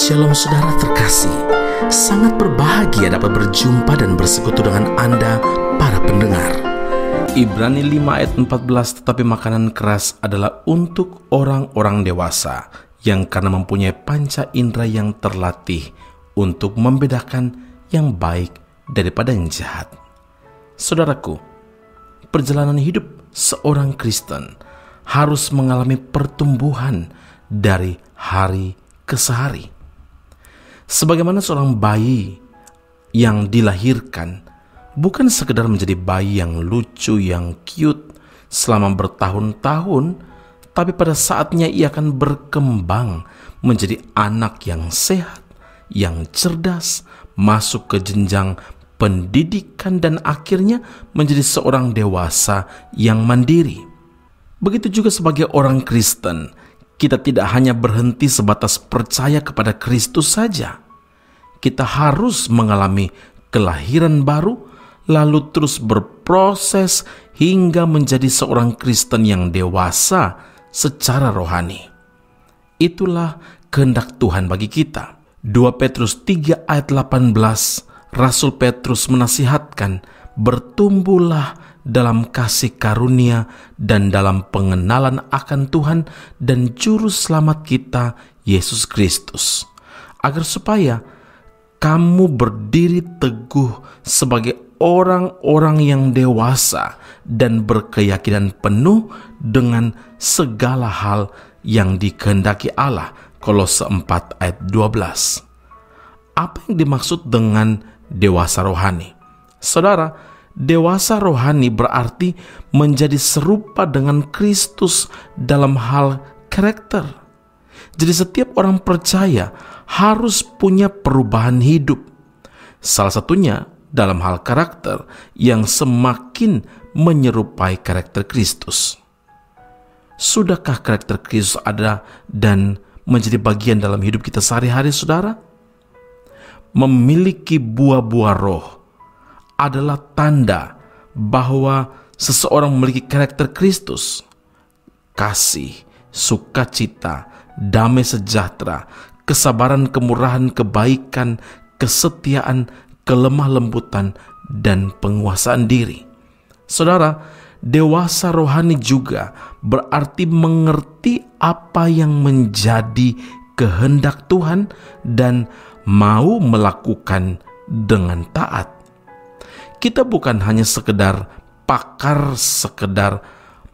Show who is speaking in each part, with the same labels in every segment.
Speaker 1: Shalom saudara terkasih, sangat berbahagia dapat berjumpa dan bersekutu dengan Anda para pendengar. Ibrani 5 ayat 14, tetapi makanan keras adalah untuk orang-orang dewasa yang karena mempunyai panca indera yang terlatih untuk membedakan yang baik daripada yang jahat. Saudaraku, perjalanan hidup seorang Kristen harus mengalami pertumbuhan dari hari ke hari. Sebagaimana seorang bayi yang dilahirkan bukan sekedar menjadi bayi yang lucu, yang cute selama bertahun-tahun, tapi pada saatnya ia akan berkembang menjadi anak yang sehat, yang cerdas, masuk ke jenjang pendidikan dan akhirnya menjadi seorang dewasa yang mandiri. Begitu juga sebagai orang Kristen, kita tidak hanya berhenti sebatas percaya kepada Kristus saja. Kita harus mengalami kelahiran baru, lalu terus berproses hingga menjadi seorang Kristen yang dewasa secara rohani. Itulah kehendak Tuhan bagi kita. 2 Petrus 3 ayat 18, Rasul Petrus menasihatkan, bertumbuhlah dalam kasih karunia dan dalam pengenalan akan Tuhan dan Juru Selamat kita, Yesus Kristus, agar supaya kamu berdiri teguh sebagai orang-orang yang dewasa dan berkeyakinan penuh dengan segala hal yang dikehendaki Allah. Kolose 4 ayat 12. Apa yang dimaksud dengan dewasa rohani? Saudara, dewasa rohani berarti menjadi serupa dengan Kristus dalam hal karakter. Jadi setiap orang percaya harus punya perubahan hidup. Salah satunya dalam hal karakter yang semakin menyerupai karakter Kristus. Sudahkah karakter Kristus ada dan menjadi bagian dalam hidup kita sehari-hari, saudara? Memiliki buah-buah roh adalah tanda bahwa seseorang memiliki karakter Kristus. Kasih, sukacita, damai sejahtera, kesabaran, kemurahan, kebaikan, kesetiaan, kelemah lembutan, dan penguasaan diri. Saudara, dewasa rohani juga berarti mengerti apa yang menjadi kehendak Tuhan dan mau melakukan dengan taat. Kita bukan hanya sekedar pakar, sekedar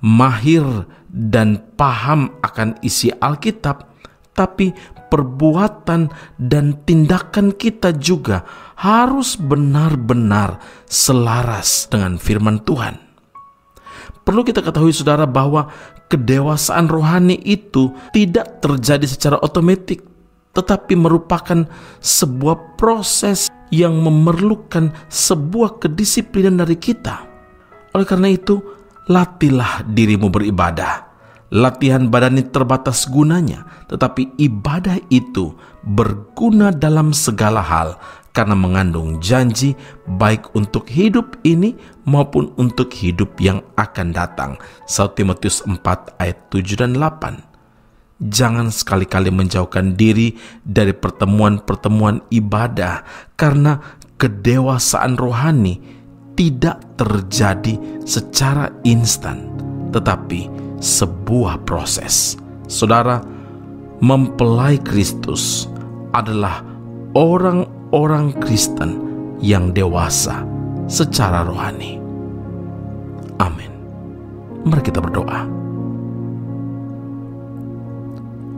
Speaker 1: mahir dan paham akan isi Alkitab, tapi perbuatan dan tindakan kita juga harus benar-benar selaras dengan firman Tuhan. Perlu kita ketahui, saudara, bahwa kedewasaan rohani itu tidak terjadi secara otomatis, tetapi merupakan sebuah proses yang memerlukan sebuah kedisiplinan dari kita. Oleh karena itu, latihlah dirimu beribadah. Latihan badani terbatas gunanya, tetapi ibadah itu berguna dalam segala hal karena mengandung janji baik untuk hidup ini maupun untuk hidup yang akan datang. 1 Timotius 4 ayat 7 dan 8. Jangan sekali-kali menjauhkan diri dari pertemuan-pertemuan ibadah, karena kedewasaan rohani tidak terjadi secara instan, tetapi sebuah proses. Saudara, mempelai Kristus adalah orang-orang Kristen yang dewasa secara rohani. Amin. Mari kita berdoa.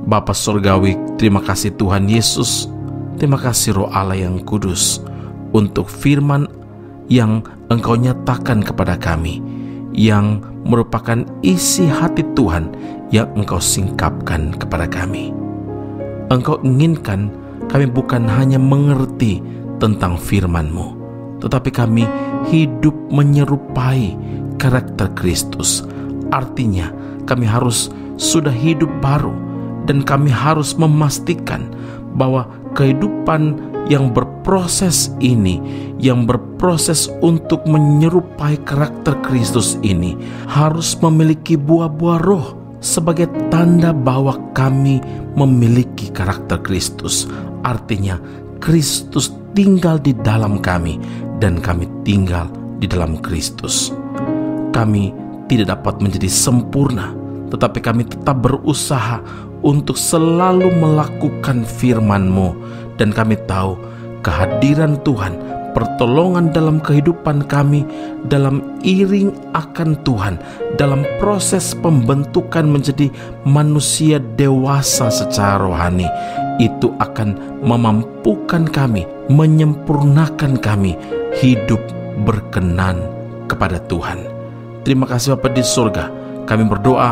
Speaker 1: Bapa Surgawi, terima kasih Tuhan Yesus, terima kasih Roh Allah yang kudus untuk firman yang Engkau nyatakan kepada kami, yang merupakan isi hati Tuhan yang Engkau singkapkan kepada kami. Engkau inginkan kami bukan hanya mengerti tentang firman-Mu, tetapi kami hidup menyerupai karakter Kristus. Artinya kami harus sudah hidup baru, dan kami harus memastikan bahwa kehidupan yang berproses ini, yang berproses untuk menyerupai karakter Kristus ini, harus memiliki buah-buah roh sebagai tanda bahwa kami memiliki karakter Kristus. Artinya Kristus tinggal di dalam kami dan kami tinggal di dalam Kristus. Kami tidak dapat menjadi sempurna, tetapi kami tetap berusaha untuk selalu melakukan firman-Mu, dan kami tahu kehadiran Tuhan, pertolongan dalam kehidupan kami, dalam iring akan Tuhan, dalam proses pembentukan menjadi manusia dewasa secara rohani, itu akan memampukan kami, menyempurnakan kami hidup berkenan kepada Tuhan. Terima kasih Bapa di surga. Kami berdoa,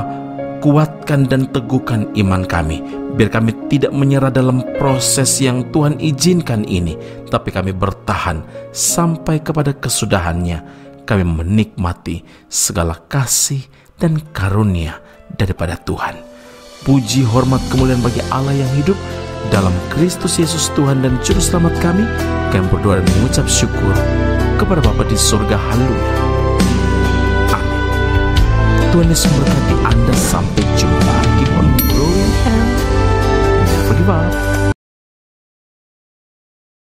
Speaker 1: kuatkan dan teguhkan iman kami, biar kami tidak menyerah dalam proses yang Tuhan izinkan ini, tapi kami bertahan sampai kepada kesudahannya. Kami menikmati segala kasih dan karunia daripada Tuhan. Puji, hormat, kemuliaan bagi Allah yang hidup. Dalam Kristus Yesus Tuhan dan Juru Selamat kami berdoa dan mengucap syukur kepada Bapa di surga. Haleluya. Tuhan Yesus memberkati Anda sampai